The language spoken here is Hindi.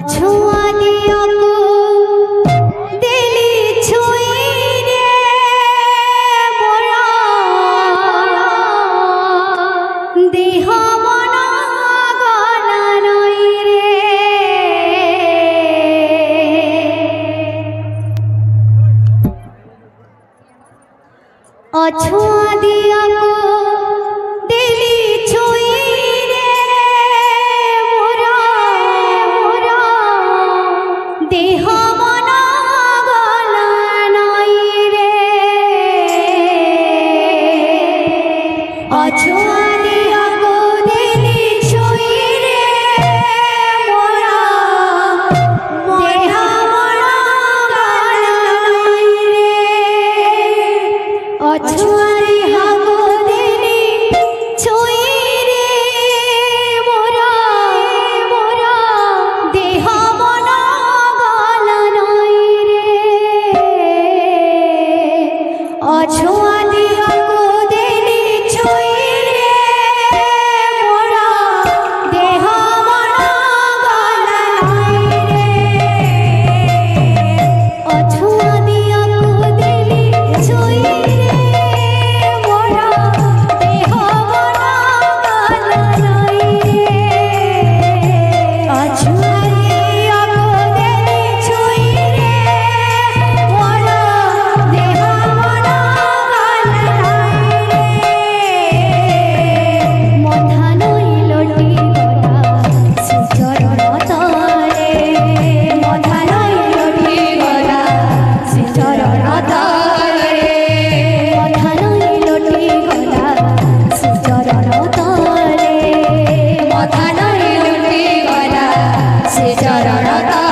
अछुआ दिया को दिली छुई रे मोरा देह मन गला नई रे अछुआ दिया को दिली छुई रे मोरा देह मन गला नई रे अछुआ दिया को दिली छुई रे मोरा देह मन गला नई रे अछुआ दिया को दिली छुई रे मोरा देह मन गला नई रे अछुआ दिया को दिली छुई रे मोरा देह मन गला नई रे अछुआ दिया को दिली छुई रे मोरा देह मन गला नई रे अछुआ दिया को दिली छुई रे मोरा देह मन गला नई रे मथा नई लोटी गला सिचरण तले मथा नई लोटी गला सिचरण तले मथा नई लोटी गला सिचरण तले मथा नई लोटी गला सिचरण तले